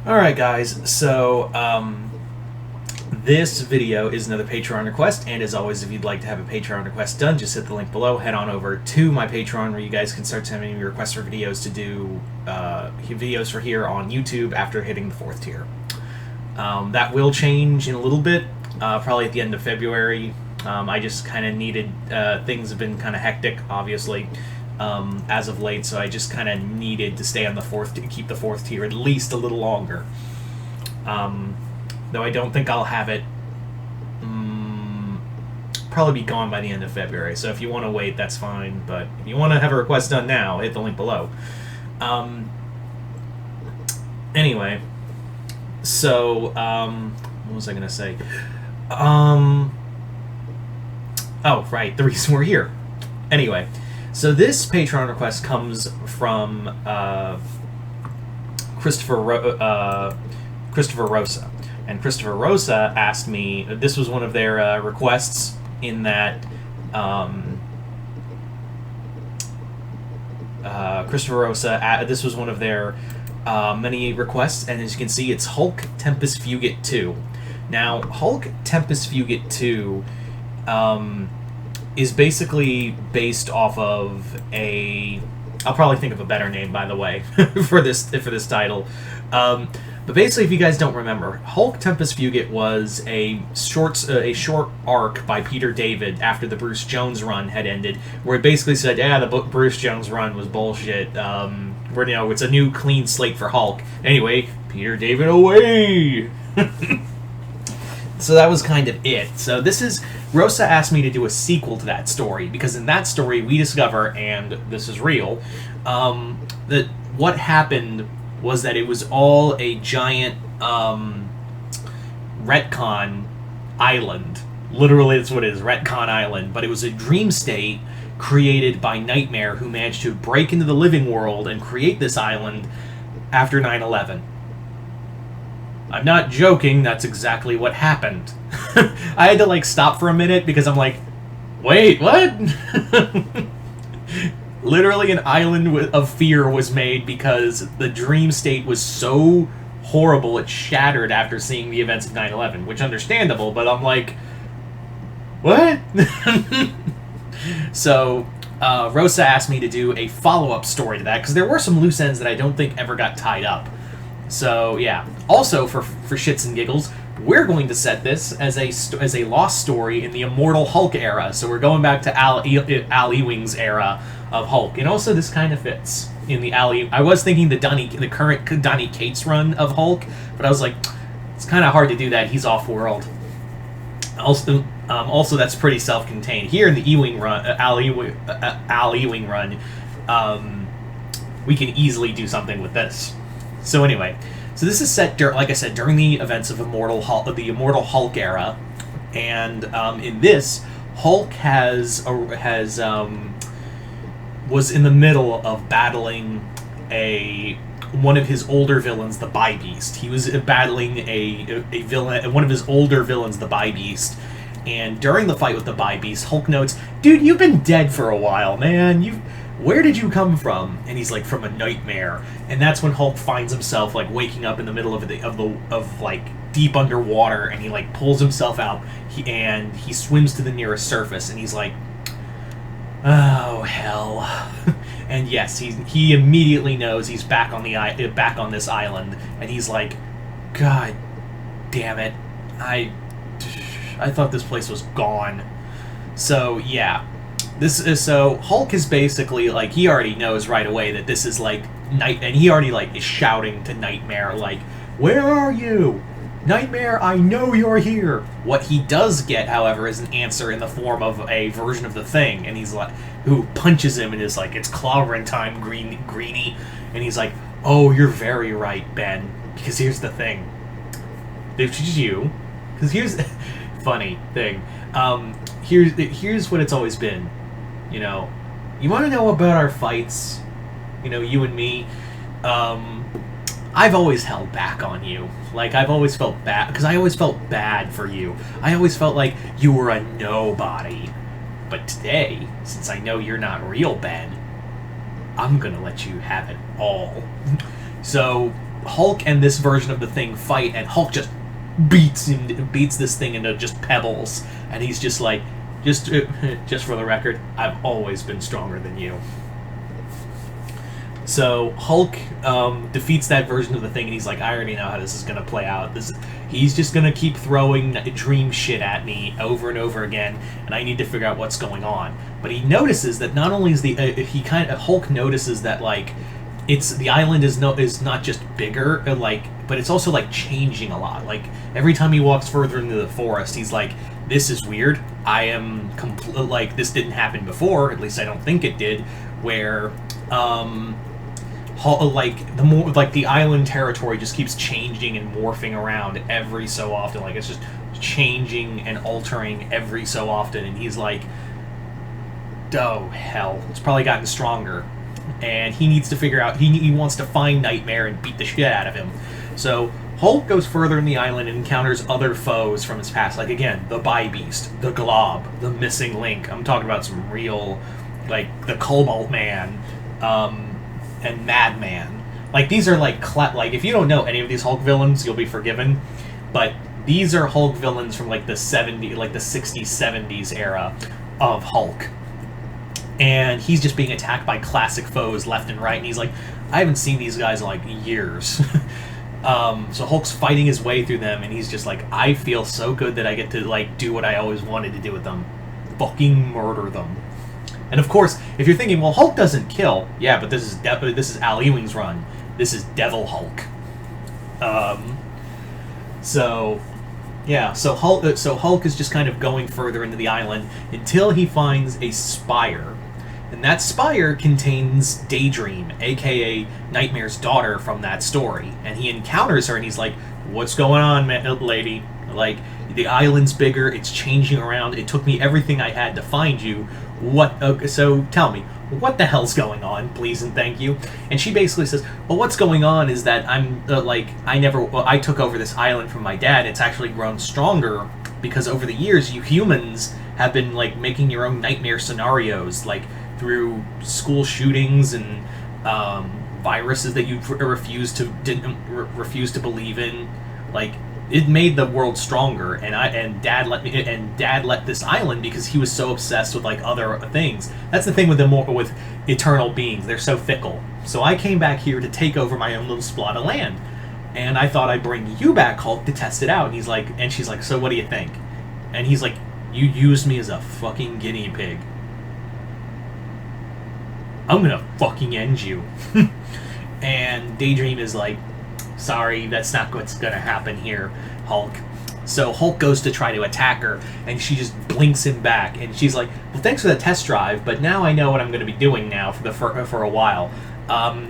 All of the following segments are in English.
Alright guys, so this video is another Patreon request, and as always, if you'd like to have a Patreon request done, just hit the link below, head on over to my Patreon where you guys can start sending me requests for videos to do videos for here on YouTube after hitting the 4th tier. That will change in a little bit, probably at the end of February. I just kind of needed, things have been kind of hectic, obviously, as of late, so I just kind of needed to stay on the 4th, keep the 4th tier at least a little longer. Though I don't think I'll have it probably be gone by the end of February, so if you want to wait, that's fine, but if you want to have a request done now, hit the link below. Anyway, so, what was I going to say? Oh, right, the reason we're here. Anyway, so this Patreon request comes from Christopher Rosa. And Christopher Rosa asked me, this was one of their requests in that Christopher Rosa, this was one of their many requests, and as you can see, it's Hulk Tempest Fugit 2. Now, Hulk Tempest Fugit 2 is basically based off of a... I'll probably think of a better name, by the way, for this title. But basically, if you guys don't remember, Hulk Tempest Fugit was a short arc by Peter David after the Bruce Jones run had ended, where it basically said, "Yeah, the Bruce Jones run was bullshit. It's a new clean slate for Hulk." Anyway, Peter David away. So that was kind of it. So this is... Rosa asked me to do a sequel to that story, because in that story we discover, and this is real, that what happened was that it was all a giant retcon island. Literally, that's what it is, retcon island. But it was a dream state created by Nightmare, who managed to break into the living world and create this island after 9/11. I'm not joking, that's exactly what happened. I had to, stop for a minute because I'm like, wait, what? Literally an island of fear was made because the dream state was so horrible it shattered after seeing the events of 9/11, which understandable, but I'm like, what? So, Rosa asked me to do a follow-up story to that, because there were some loose ends that I don't think ever got tied up. So, yeah. Also, for shits and giggles, we're going to set this as a lost story in the Immortal Hulk era. So we're going back to Al Ewing's era of Hulk. And also, this kind of fits in the I was thinking the current Donny Cates run of Hulk, but I was like, it's kind of hard to do that. He's off-world. Also, that's pretty self-contained. Here in the Ewing run, Al Ewing run, we can easily do something with this. So anyway, so this is set, like I said, during the events of the Immortal Hulk era, and in this, Hulk was in the middle of battling one of his older villains, the Bi-Beast. He was battling a villain, one of his older villains, the Bi-Beast. And during the fight with the Bi-Beast, Hulk notes, "Dude, you've been dead for a while, man. Where did you come from?" And he's like, "From a nightmare." And that's when Hulk finds himself waking up in the middle of deep underwater, and he pulls himself out. He swims to the nearest surface, and he's like, "Oh hell!" And yes, he immediately knows he's back on this island, and he's like, "God damn it! I thought this place was gone." So yeah. So Hulk is basically he already knows right away that this is night, and he already is shouting to Nightmare "Where are you? Nightmare, I know you're here." What he does get, however, is an answer in the form of a version of the Thing, and he's who punches him and is "It's clobbering time, Greenie," and he's like, "Oh, you're very right, Ben, because here's the thing. This is you, because here's funny thing. Here's what it's always been. You want to know about our fights? You and me. I've always held back on you. I've always felt bad, because I always felt bad for you. I always felt like you were a nobody. But today, since I know you're not real, Ben, I'm gonna let you have it all." So Hulk and this version of the Thing fight, and Hulk just beats this thing into just pebbles, and he's just like, just for the record, I've always been stronger than you. So Hulk defeats that version of the Thing, and he's like, I already know how this is gonna play out. He's just gonna keep throwing dream shit at me over and over again, and I need to figure out what's going on. But he notices that not only is Hulk notices that like the island is not just bigger, but it's also like changing a lot. Like every time he walks further into the forest, he's like, this is weird. I am like, this didn't happen before. At least I don't think it did. Where the island territory just keeps changing and morphing around every so often. Like, it's just changing and altering every so often, and he's like, oh hell, it's probably gotten stronger, and he needs to figure out, he wants to find Nightmare and beat the shit out of him. So Hulk goes further in the island and encounters other foes from his past, like, again, the Bi-Beast, the Glob, the Missing Link. I'm talking about some real, like, the Cobalt Man, and Madman. Like, these are like if you don't know any of these Hulk villains, you'll be forgiven. But these are Hulk villains from like the 60s, 70s era of Hulk. And he's just being attacked by classic foes left and right, and he's like, I haven't seen these guys in like years. So Hulk's fighting his way through them, and he's just like, I feel so good that I get to like do what I always wanted to do with them. Fucking murder them. And of course, if you're thinking, well, Hulk doesn't kill, yeah, but this is Al Ewing's run. This is Devil Hulk. So Hulk is just kind of going further into the island until he finds a spire, and that spire contains Daydream, aka Nightmare's daughter from that story. And he encounters her, and he's like, "What's going on, lady? Like, the island's bigger. It's changing around. It took me everything I had to find you. So tell me, what the hell's going on, please and thank you?" And she basically says, well, what's going on is that I took over this island from my dad. It's actually grown stronger because over the years, you humans have been like making your own nightmare scenarios, like through school shootings and viruses that you refuse to believe in. Like, it made the world stronger, and Dad let this island because he was so obsessed with like other things. That's the thing with with eternal beings; they're so fickle. So I came back here to take over my own little spot of land, and I thought I'd bring you back, Hulk, to test it out. And she's like, so what do you think? And he's like, you used me as a fucking guinea pig. I'm gonna fucking end you. And Daydream is like, sorry, that's not what's gonna happen here, Hulk. So Hulk goes to try to attack her, and she just blinks him back, and she's like, well, thanks for the test drive, but now I know what I'm going to be doing now for a while.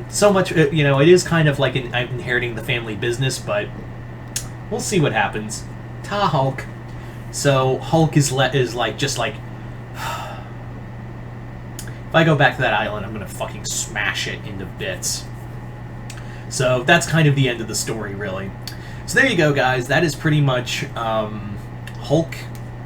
So much, it is kind of like I'm inheriting the family business, but we'll see what happens. Ta, Hulk. So Hulk is just like, if I go back to that island, I'm going to fucking smash it into bits. So that's kind of the end of the story, really. So there you go, guys. That is pretty much Hulk,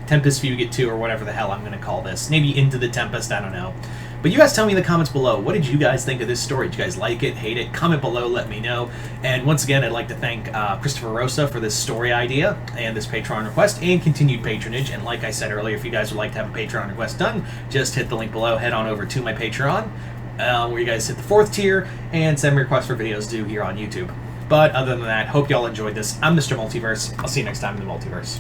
Tempest Fugit 2, or whatever the hell I'm going to call this. Maybe Into the Tempest, I don't know. But you guys tell me in the comments below, what did you guys think of this story? Did you guys like it, hate it? Comment below, let me know. And once again, I'd like to thank Christopher Rosa for this story idea and this Patreon request and continued patronage. And like I said earlier, if you guys would like to have a Patreon request done, just hit the link below, head on over to my Patreon, where you guys hit the 4th tier and send me requests for videos due here on YouTube. But other than that, hope y'all enjoyed this. I'm Mr. Multiverse. I'll see you next time in the Multiverse.